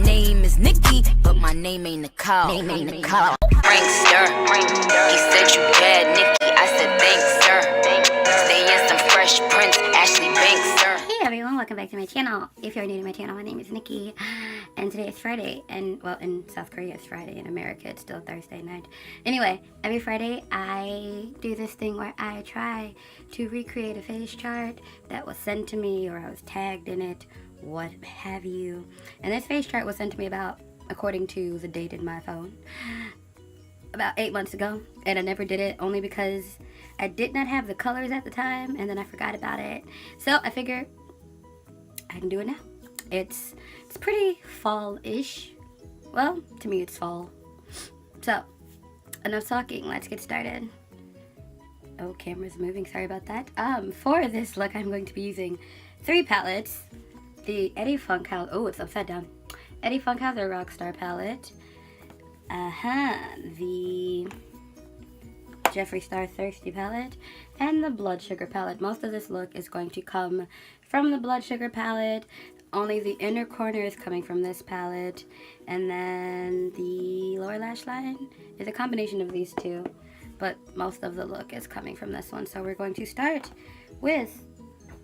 name is Nikki, but my name ain't Nicole. Prankster, he said you bad, Nikki. I said thanks, sir. Stay in some Fresh Prince, Ashley Banks, sir. Hey everyone, welcome back to my channel. If you're new to my channel, my name is Nikki, and today is Friday, and well, in South Korea it's Friday, in America it's still Thursday night. Anyway, every Friday I do this thing where I try to recreate a face chart that was sent to me, or I was tagged in it, what have you. And this face chart was sent to me about, according to the date in my phone, about 8 months ago, and I never did it only because I did not have the colors at the time, and then I forgot about it. So I figured I can do it now. It's pretty fall-ish. Well, to me it's fall. So, enough talking, let's get started. Oh, camera's moving, sorry about that. For this look, I'm going to be using 3 palettes. The e.l.f. Funkhouser, oh, it's upside down. e.l.f. Funkhouser Rockstar palette. The Jeffree Star Thirsty palette, and the Blood Sugar palette. Most of this look is going to come from the Blood Sugar palette. Only the inner corner is coming from this palette, and then the lower lash line is a combination of these two, but most of the look is coming from this one. So we're going to start with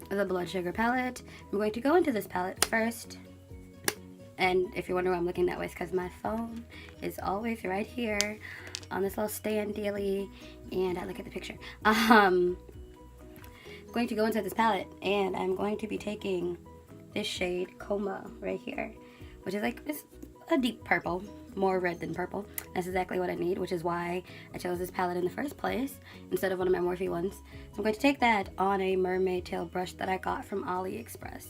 the Blood Sugar palette. I'm going to go into this palette first. And if you're wondering why I'm looking that way, it's because my phone is always right here on this little stand dealy, and I look at the picture. I'm going to go into this palette, and I'm going to be taking this shade Coma right here, which is like, it's a deep purple, more red than purple. That's exactly what I need, which is why I chose this palette in the first place instead of one of my Morphe ones. So I'm going to take that on a mermaid tail brush that I got from AliExpress.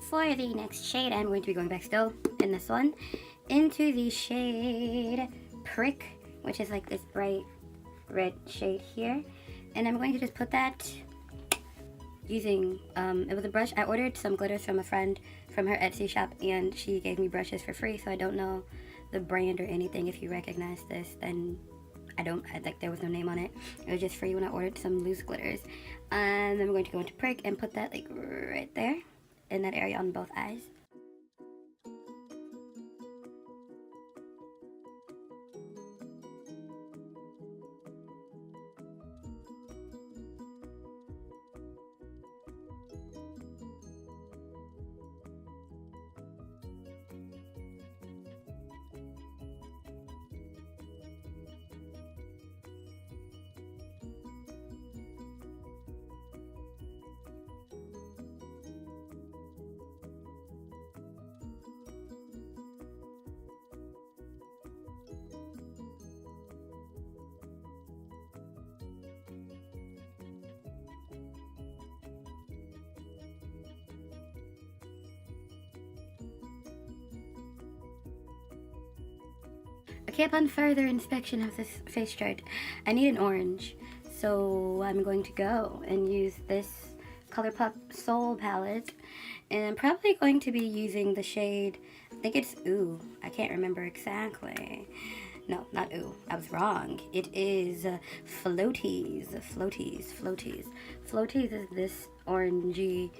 For the next shade, I'm going to be going back still in this one into the shade Prick, which is like this bright red shade here. And I'm going to just put that using, it was a brush. I ordered some glitters from a friend from her Etsy shop, and she gave me brushes for free, so I don't know the brand or anything. If you recognize this, then there was no name on it. It was just free when I ordered some loose glitters. And then I'm going to go into Prick and put that like right there, in that area on both eyes. Okay, upon further inspection of this face chart, I need an orange. So I'm going to go and use this ColourPop Soul palette. And I'm probably going to be using the shade, I think it's Ooh. I can't remember exactly. No, not Ooh. I was wrong. It is Floaties. Floaties is this orangey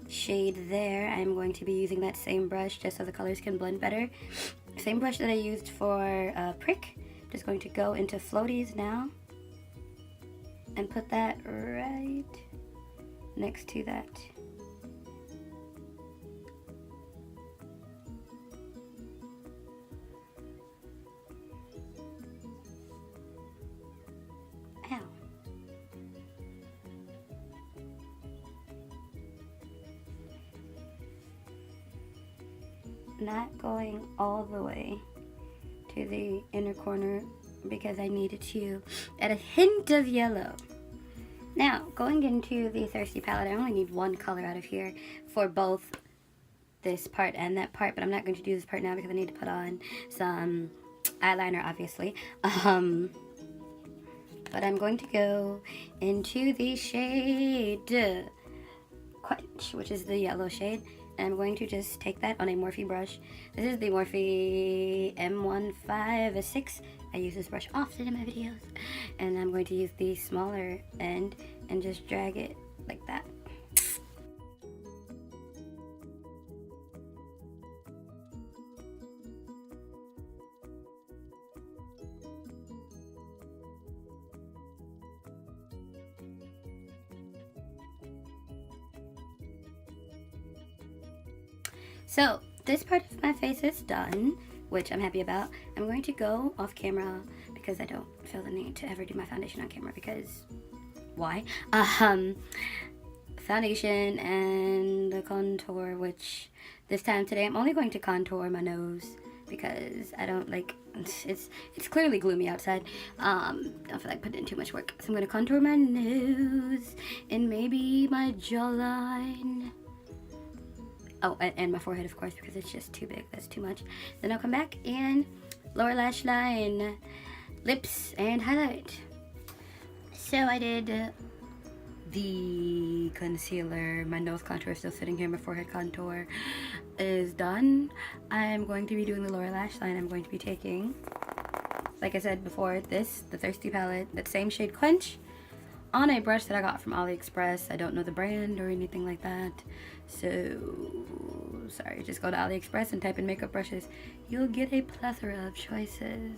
shade there. I'm going to be using that same brush just so the colors can blend better. Same brush that I used for Prick. Just going to go into Floaties now and put that right next to that. Ow. not going all the way to the inner corner because I needed to add a hint of yellow. Now, going into the Thirsty palette, I only need one color out of here for both this part and that part, but I'm not going to do this part now because I need to put on some eyeliner, obviously. But I'm going to go into the shade Quench, which is the yellow shade. And I'm going to just take that on a Morphe brush. This is the Morphe M156. I use this brush often in my videos. And I'm going to use the smaller end and just drag it like that. So, this part of my face is done, which I'm happy about. I'm going to go off camera because I don't feel the need to ever do my foundation on camera because why? Foundation and the contour, which this time today I'm only going to contour my nose because I don't like, it's clearly gloomy outside. I don't feel like putting in too much work. So I'm going to contour my nose and maybe my jawline. Oh, and my forehead, of course, because it's just too big. That's too much. Then I'll come back and lower lash line, lips, and highlight. So I did the concealer. My nose contour is still sitting here. My forehead contour is done. I'm going to be doing the lower lash line. I'm going to be taking, like I said before, the Thirsty palette, that same shade Quench, on a brush that I got from AliExpress. I don't know the brand or anything like that, so sorry, just go to AliExpress and type in makeup brushes. You'll get a plethora of choices.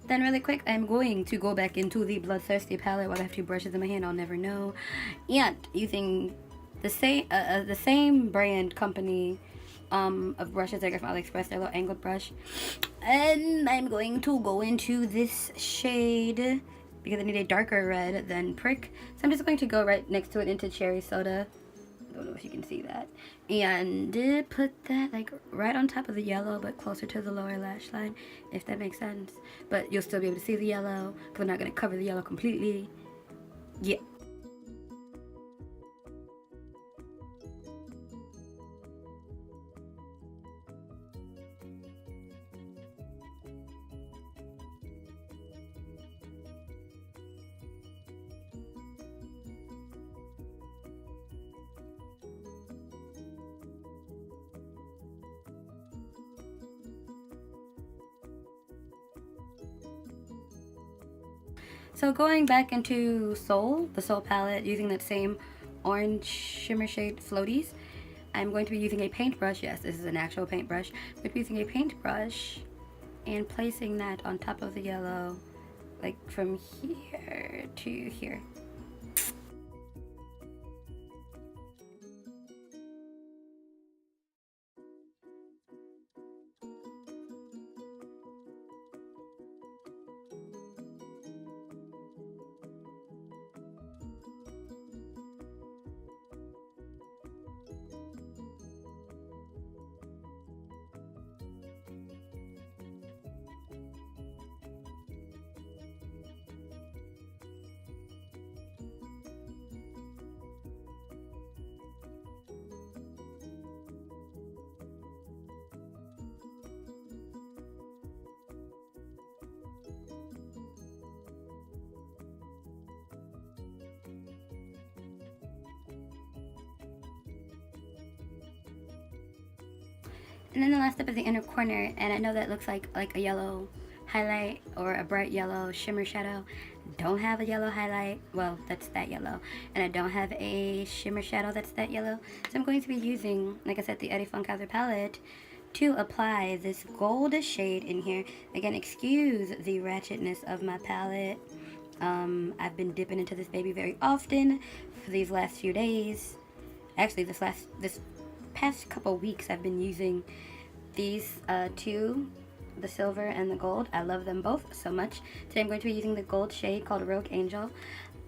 Then really quick, I'm going to go back into the Bloodthirsty palette while I have two brushes in my hand. I'll never know. And using the same brand company of brushes I got from AliExpress, their little angled brush. And I'm going to go into this shade because I need a darker red than Prick. So I'm just going to go right next to it into Cherry Soda. I don't know if you can see that. And put that like right on top of the yellow, but closer to the lower lash line, if that makes sense. But you'll still be able to see the yellow because I'm not going to cover the yellow completely. Yeah. So going back into Soul, the Soul palette, using that same orange shimmer shade Floaties, I'm going to be using a paintbrush. Yes, this is an actual paintbrush. I'm going to be using a paintbrush and placing that on top of the yellow, like from here to here. And then the last step is the inner corner, and I know that looks like a yellow highlight or a bright yellow shimmer shadow. Don't have a yellow highlight, well, that's that yellow, and I don't have a shimmer shadow that's that yellow. So I'm going to be using, like I said, the e.l.f. Funkhouser palette to apply this gold shade in here. Again, excuse the ratchetness of my palette. I've been dipping into this baby very often for these last few days. Actually, this past couple weeks I've been using these two, the silver and the gold. I love them both so much. Today I'm going to be using the gold shade called Rogue Angel.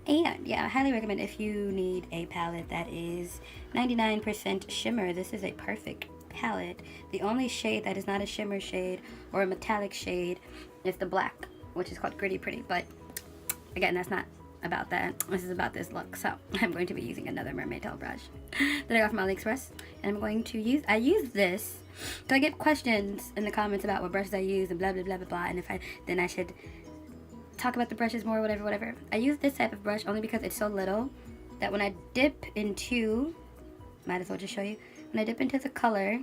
And yeah, I highly recommend if you need a palette that is 99% shimmer, this is a perfect palette. The only shade that is not a shimmer shade or a metallic shade is the black, which is called Gritty Pretty. But again, that's not about that. This is about this look. So I'm going to be using another mermaid tail brush that I got from AliExpress, and I'm going to use, I use this, so I get questions in the comments about what brushes I use and blah blah blah blah blah, and if then I should talk about the brushes more, whatever. I use this type of brush only because it's so little that when I dip into, might as well just show you, when I dip into the color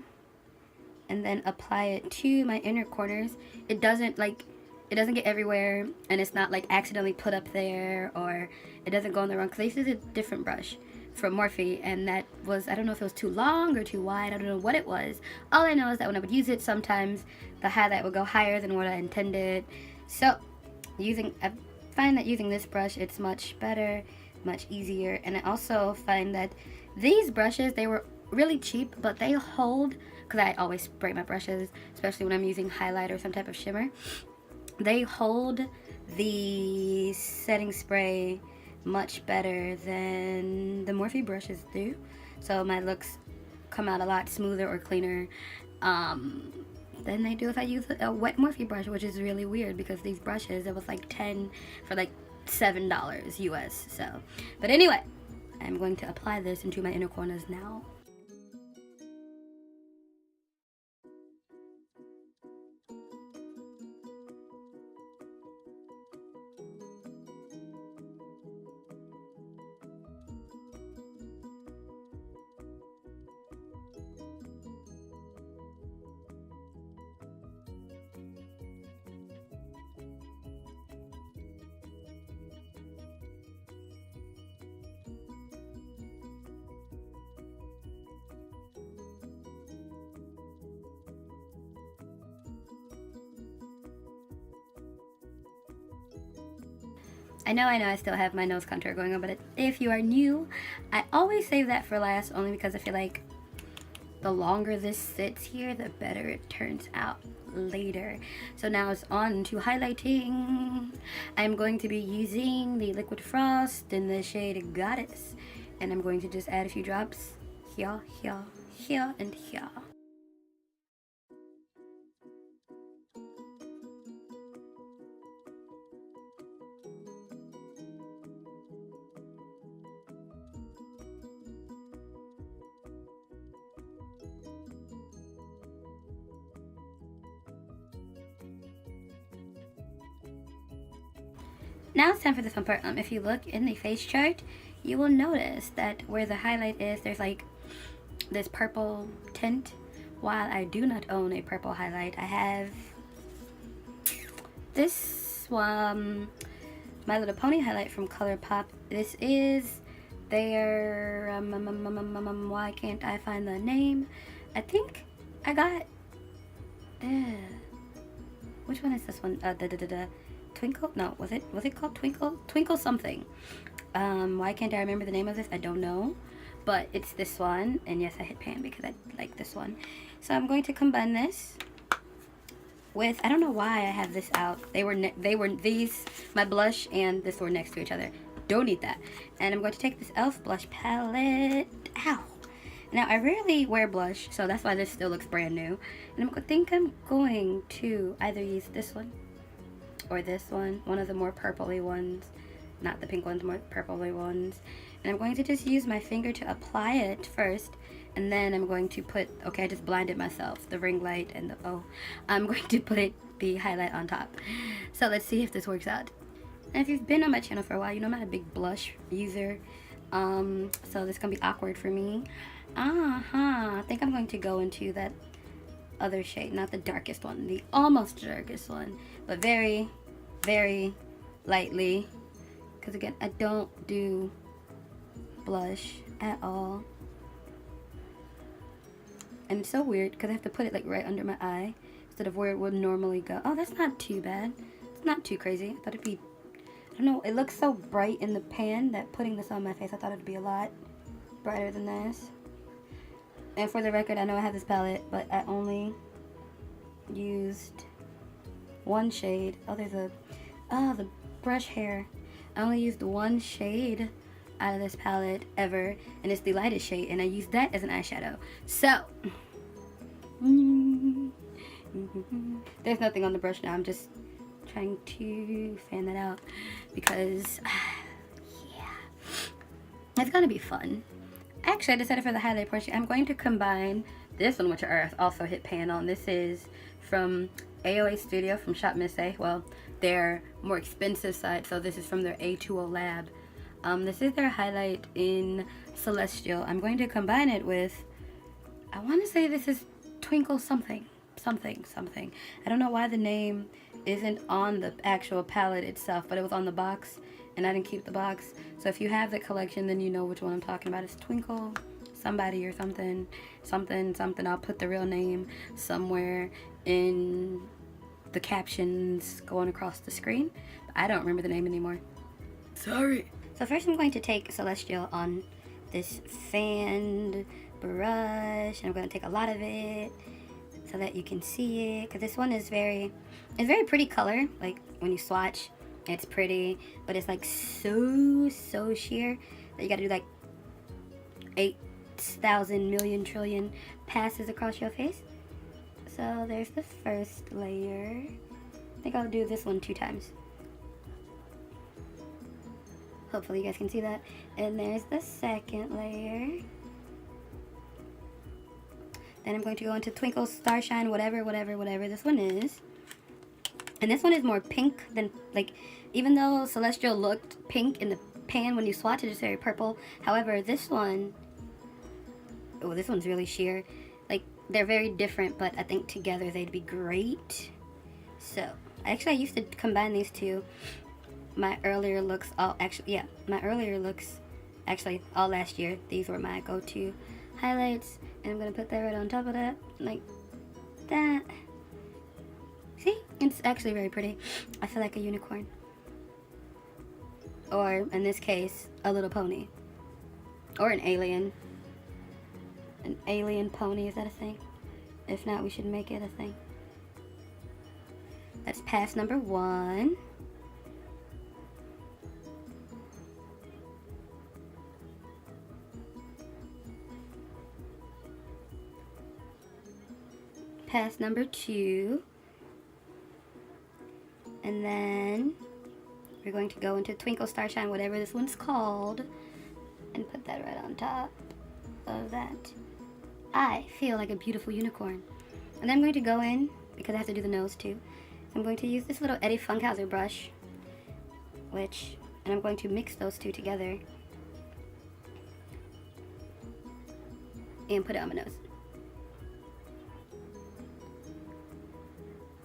and then apply it to my inner corners, it doesn't get everywhere, and it's not like accidentally put up there, or it doesn't go in the wrong, because I used a different brush from Morphe, and that was, I don't know if it was too long or too wide, I don't know what it was. All I know is that when I would use it, sometimes the highlight would go higher than what I intended. So I find that using this brush, it's much better, much easier. And I also find that these brushes, they were really cheap, but they hold, because I always spray my brushes, especially when I'm using highlight or some type of shimmer, they hold the setting spray much better than the Morphe brushes do. So my looks come out a lot smoother or cleaner than they do if I use a wet Morphe brush, which is really weird because these brushes, it was like 10 for like $7 US. So, but anyway, I'm going to apply this into my inner corners now. I know I still have my nose contour going on, but if you are new, I always save that for last, only because I feel like the longer this sits here, the better it turns out later. So now it's on to highlighting. I'm going to be using the Liquid Frost in the shade Goddess, and I'm going to just add a few drops here, here, here, and here. Now it's time for the fun part. If you look in the face chart, you will notice that where the highlight is, there's like this purple tint. While I do not own a purple highlight, I have this one, My Little Pony highlight from ColourPop. This is their, why can't I find the name? I think I got, which one is this one? Twinkle? No, was it called Twinkle? Twinkle something. Why can't I remember the name of this? I don't know. But it's this one. And yes, I hit pan because I like this one. So I'm going to combine this with, I don't know why I have this out. They were these, my blush and this were next to each other. Don't need that. And I'm going to take this e.l.f. blush palette. Ow. Now, I rarely wear blush, so that's why this still looks brand new. And I think I'm going to either use this one or this one of the more purpley ones, not the pink ones, more purpley ones. And I'm going to just use my finger to apply it first, and then I'm going to put, okay, I just blinded myself, the ring light and I'm going to put the highlight on top. So let's see if this works out. And if you've been on my channel for a while, you know I'm not a big blush user, so this is gonna be awkward for me. I think I'm going to go into that other shade, not the darkest one, the almost darkest one, but very, very lightly, because again, I don't do blush at all. And it's so weird because I have to put it like right under my eye instead of where it would normally go. Oh, that's not too bad. It's not too crazy. I thought it'd be, I don't know, it looks so bright in the pan that putting this on my face, I thought it'd be a lot brighter than this. And for the record, I know I have this palette, but I only used one shade. Oh, there's a, oh, the brush hair. I only used one shade out of this palette ever, and it's the lightest shade, and I used that as an eyeshadow. So, there's nothing on the brush now. I'm just trying to fan that out because, yeah, it's gonna be fun. Actually, I decided for the highlight portion, I'm going to combine this one, which I also hit pan on. This is from AOA Studio from Shop Miss A. Well, their more expensive side, so this is from their A20 Lab. This is their highlight in Celestial. I'm going to combine it with, I want to say this is Twinkle something. I don't know why the name isn't on the actual palette itself, but it was on the box, and I didn't keep the box. So if you have the collection, then you know which one I'm talking about. It's Twinkle somebody or something. I'll put the real name somewhere in the captions going across the screen. I don't remember the name anymore. Sorry. So first I'm going to take Celestial on this fanned brush, and I'm going to take a lot of it so that you can see it, because this one is very pretty color. Like when you swatch, it's pretty, but it's like so sheer that you got to do like 8,000 million trillion passes across your face. So there's the first layer. I think I'll do this one 2 times. Hopefully you guys can see that. And there's the second layer. Then I'm going to go into Twinkle Starshine, whatever this one is. And this one is more pink than, like, even though Celestial looked pink in the pan when you swatch it, it's very purple. However, this one, oh, this one's really sheer. Like, they're very different, but I think together they'd be great. So, actually, I used to combine these two. My earlier looks, all last year, these were my go-to highlights. And I'm going to put that right on top of that, like that. See? It's actually very pretty. I feel like a unicorn. Or, in this case, a little pony. Or an alien. An alien pony, is that a thing? If not, we should make it a thing. That's pass number 1. Pass number 2. And then we're going to go into Twinkle Starshine, whatever this one's called, and put that right on top of that. I feel like a beautiful unicorn. And then I'm going to go in, because I have to do the nose too. I'm going to use this little Eddie Funkhouser brush, and I'm going to mix those two together and put it on my nose.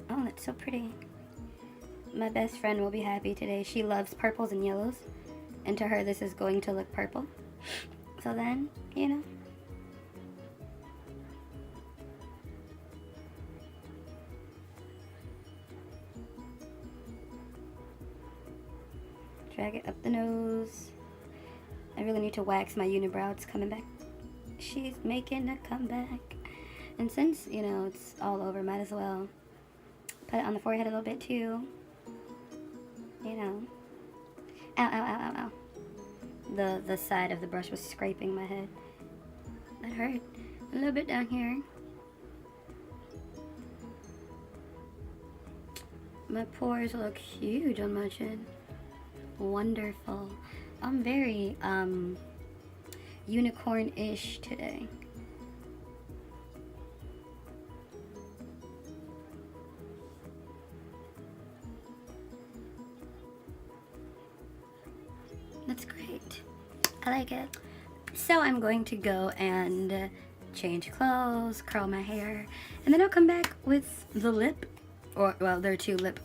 Oh, that's so pretty. My best friend will be happy today. She loves purples and yellows, and to her this is going to look purple. So then, you know. Drag it up the nose. I really need to wax my unibrow. It's coming back. She's making a comeback. And since, you know, it's all over, might as well put it on the forehead a little bit too. You know. Ow, ow, ow, ow, ow. The side of the brush was scraping my head. That hurt. A little bit down here. My pores look huge on my chin. Wonderful. I'm very unicorn-ish today. That's great. I like it. So I'm going to go and change clothes, curl my hair, and then I'll come back with the lip, or well, there are 2 lip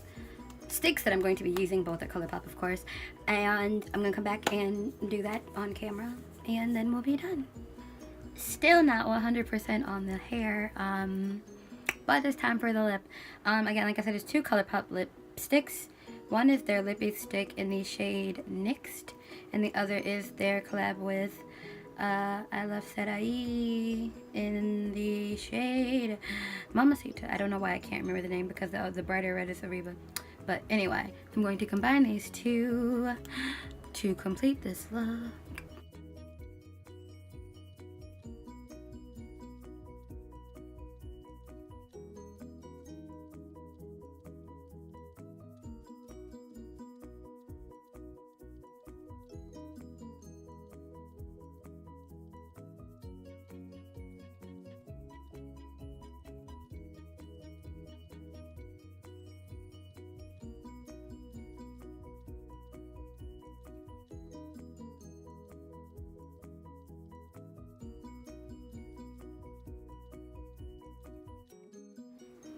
sticks that I'm going to be using, both at ColourPop of course, and I'm gonna come back and do that on camera, and then we'll be done. Still not 100% on the hair, but it's time for the lip. Again, like I said, it's 2 ColourPop lipsticks. One is their lippy stick in the shade Next, and the other is their collab with e.l.f. in the shade Mamacita. I don't know why I can't remember the name because the brighter red is Ariba. But anyway, I'm going to combine these 2 to complete this look.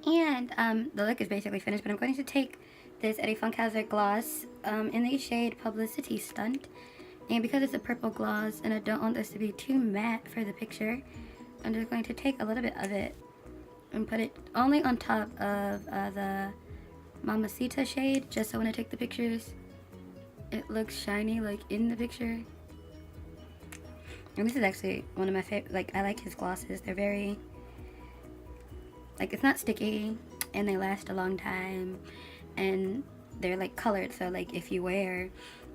And the look is basically finished, but I'm going to take this Eddie Funkhouser gloss in the shade Publicity Stunt. And because it's a purple gloss and I don't want this to be too matte for the picture, I'm just going to take a little bit of it and put it only on top of the Mamacita shade, just so when I take the pictures, it looks shiny like in the picture. And this is actually one of my favorite, like, I like his glosses. They're very, like, it's not sticky, and they last a long time, and they're like colored, so like if you wear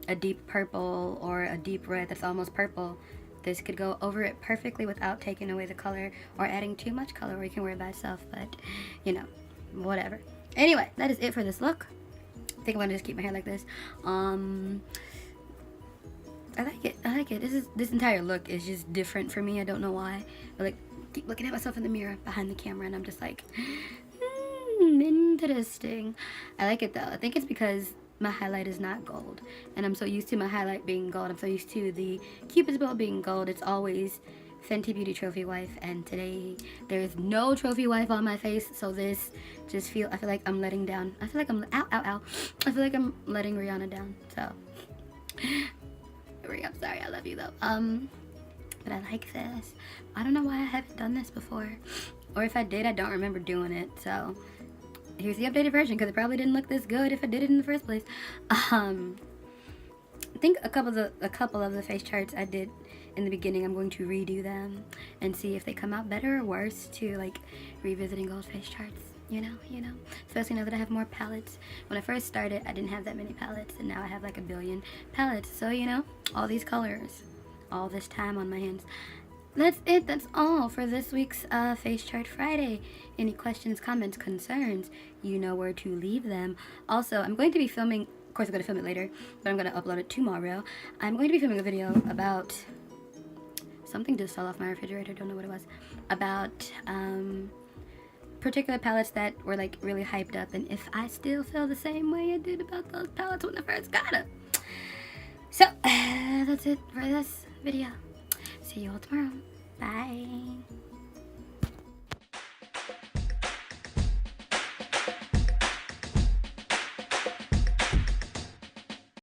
a deep purple or a deep red that's almost purple, this could go over it perfectly without taking away the color or adding too much color, or you can wear it by itself, but you know, whatever. Anyway, that is it for this look. I think I'm gonna just keep my hair like this. I like it. I like it. This entire look is just different for me. I don't know why. I like keep looking at myself in the mirror behind the camera, and I'm just like, interesting. I like it though. I think it's because my highlight is not gold, and I'm so used to my highlight being gold. I'm so used to the Cupid's bow being gold. It's always Fenty Beauty Trophy Wife, and today there's no Trophy Wife on my face, so this just I feel like I'm letting down. I feel like I'm I feel like I'm letting Rihanna down. So I'm sorry, I love you though. But I like this. I don't know why I haven't done this before, or if I did, I don't remember doing it. So here's the updated version, because it probably didn't look this good if I did it in the first place. I think a couple of the face charts I did in the beginning, I'm going to redo them and see if they come out better or worse to like revisiting old face charts. You know, especially now that I have more palettes. When I first started, I didn't have that many palettes, and now I have like a billion palettes. So, you know, all these colors, all this time on my hands. That's it. That's all for this week's Face Chart Friday. Any questions, comments, concerns, you know where to leave them. Also, I'm going to be filming, of course I'm going to film it later, but I'm going to upload it tomorrow. I'm going to be filming a video about something just fell off my refrigerator, don't know what it was, about particular palettes that were like really hyped up, and if I still feel the same way I did about those palettes when I first got them. So that's it for this video. See you all tomorrow. Bye.